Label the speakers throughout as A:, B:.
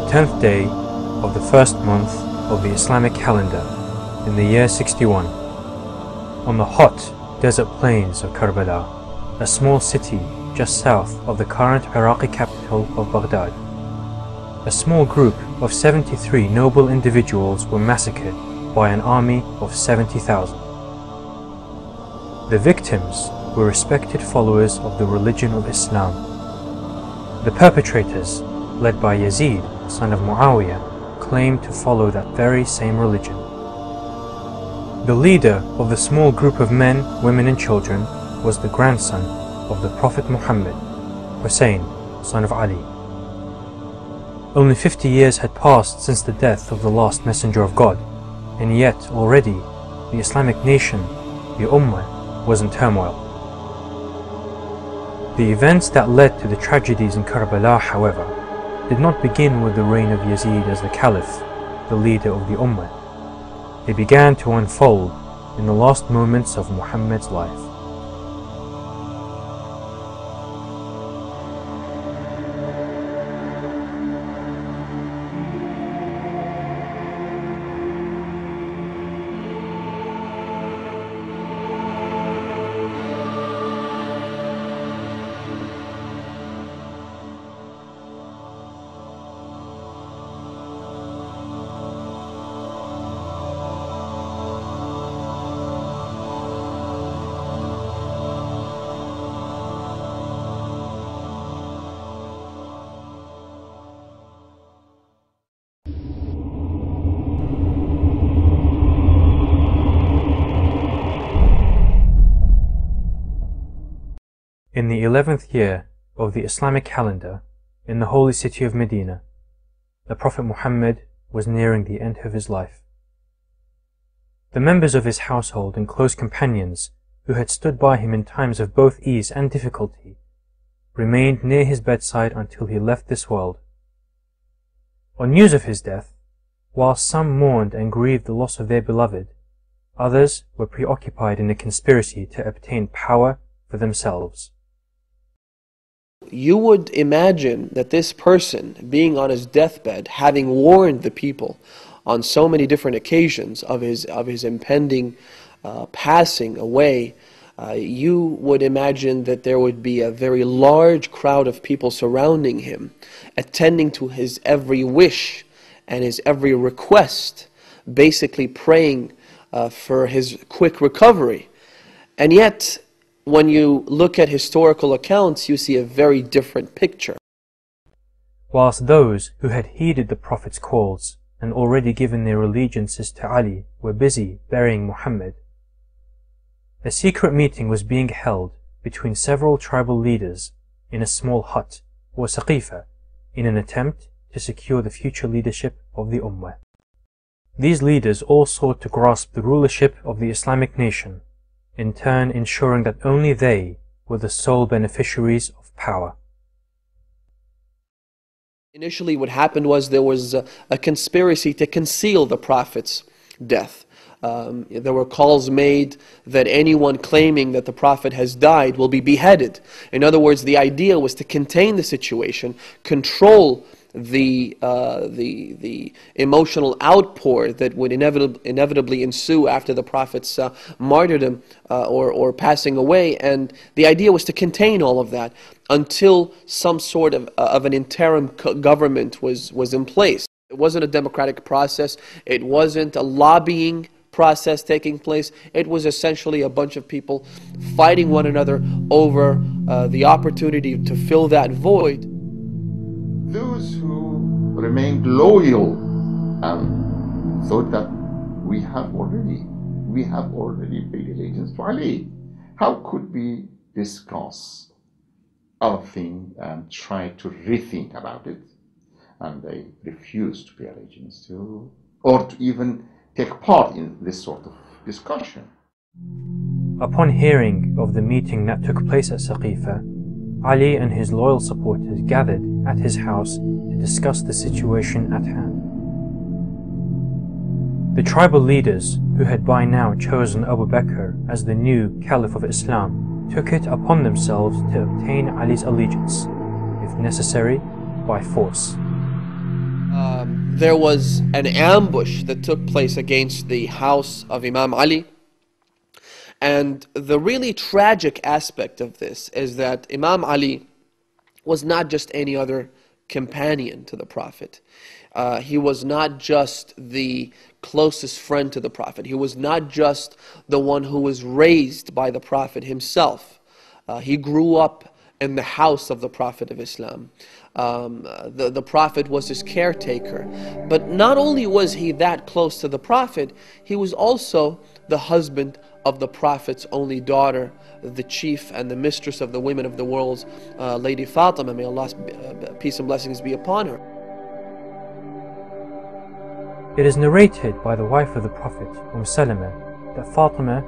A: 10th day of the first month of the Islamic calendar in the year 61, on the hot desert plains of Karbala, a small city just south of the current Iraqi capital of Baghdad. A small group of 73 noble individuals were massacred by an army of 70,000. The victims were respected followers of the religion of Islam. The perpetrators, led by Yazid, son of Muawiyah, claimed to follow that very same religion. The leader of the small group of men, women and children was the grandson of the Prophet Muhammad, Hussein, son of Ali. Only 50 years had passed since the death of the last messenger of God, and yet already the Islamic nation, the Ummah, was in turmoil. The events that led to the tragedies in Karbala, however, did not begin with the reign of Yazid as the Caliph, the leader of the Ummah. They began to unfold in the last moments of Muhammad's life. In the 11th year of the Islamic calendar, in the holy city of Medina, the Prophet Muhammad was nearing the end of his life. The members of his household and close companions, who had stood by him in times of both ease and difficulty, remained near his bedside until he left this world. On news of his death, while some mourned and grieved the loss of their beloved, others were preoccupied in a conspiracy to obtain power for themselves.
B: You would imagine that this person, being on his deathbed, having warned the people on so many different occasions of his impending passing away, you would imagine that there would be a very large crowd of people surrounding him, attending to his every wish and his every request, basically praying for his quick recovery. And yet, when you look at historical accounts, you see a very different picture.
A: Whilst those who had heeded the Prophet's calls and already given their allegiances to Ali were busy burying Muhammad, a secret meeting was being held between several tribal leaders in a small hut, or saqifa, in an attempt to secure the future leadership of the Ummah. These leaders all sought to grasp the rulership of the Islamic nation, in turn ensuring that only they were the sole beneficiaries of power.
B: Initially what happened was there was a conspiracy to conceal the Prophet's death. There were calls made that anyone claiming that the Prophet has died will be beheaded. In other words, the idea was to contain the situation, control the emotional outpour that would inevitably ensue after the Prophet's martyrdom or passing away, and the idea was to contain all of that until some sort of an interim government was in place. It wasn't a democratic process, it wasn't a lobbying process taking place, it was essentially a bunch of people fighting one another over the opportunity to fill that void.
C: Those who remained loyal and thought that we have already paid allegiance to Ali. How could we discuss our thing and try to rethink about it? And they refused to pay allegiance to, or to even take part in this sort of discussion.
A: Upon hearing of the meeting that took place at Saqifa, Ali and his loyal supporters gathered at his house to discuss the situation at hand. The tribal leaders, who had by now chosen Abu Bakr as the new Caliph of Islam, took it upon themselves to obtain Ali's allegiance, if necessary, by force.
B: There was an ambush that took place against the house of Imam Ali. And the really tragic aspect of this is that Imam Ali was not just any other companion to the Prophet. He was not just the closest friend to the Prophet. He was not just the one who was raised by the Prophet himself. He grew up in the house of the Prophet of Islam. The Prophet was his caretaker. But not only was he that close to the Prophet, he was also the husband of the Prophet's only daughter, the chief and the mistress of the women of the world, Lady Fatima, may Allah's peace and blessings be upon her.
A: It is narrated by the wife of the Prophet, Salama, that Fatima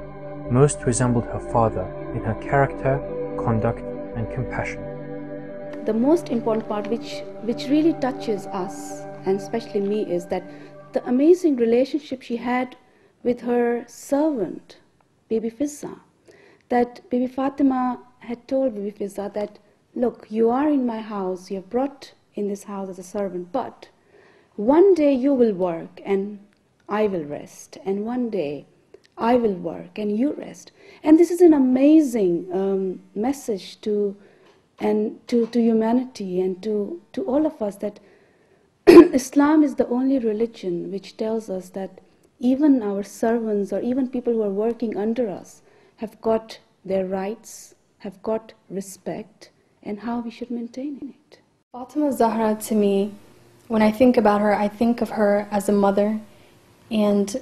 A: most resembled her father in her character, conduct and compassion.
D: The most important part which really touches us, and especially me, is that the amazing relationship she had with her servant, Bibi Fizza. That Bibi Fatima had told Bibi Fizza that, look, you are in my house, you have brought in this house as a servant, but one day you will work and I will rest, and one day I will work and you rest. And this is an amazing message to humanity and to all of us, that Islam is the only religion which tells us that even our servants or even people who are working under us have got their rights, have got respect, and how we should maintain it.
E: Fatima Zahra, to me, when I think about her, I think of her as a mother, and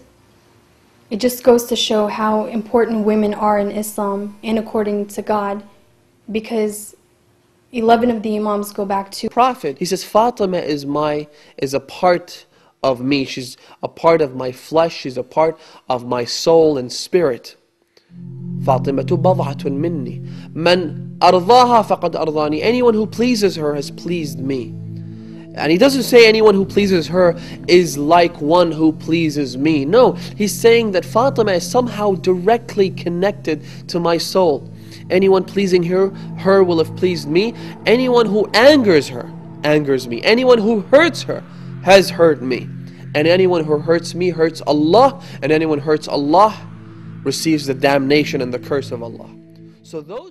E: it just goes to show how important women are in Islam and according to God, because 11 of the Imams go back to
B: Prophet. He says, Fatima is a part of me. She's a part of my flesh. She's a part of my soul and spirit. Fatimatu bad'atun minni. Man ardaha faqad ardani. Anyone who pleases her has pleased me. And he doesn't say anyone who pleases her is like one who pleases me. No, he's saying that Fatima is somehow directly connected to my soul. Anyone pleasing her will have pleased me. Anyone who angers her, angers me. Anyone who hurts her has hurt me. And anyone who hurts me hurts Allah. And anyone who hurts Allah receives the damnation and the curse of Allah. So those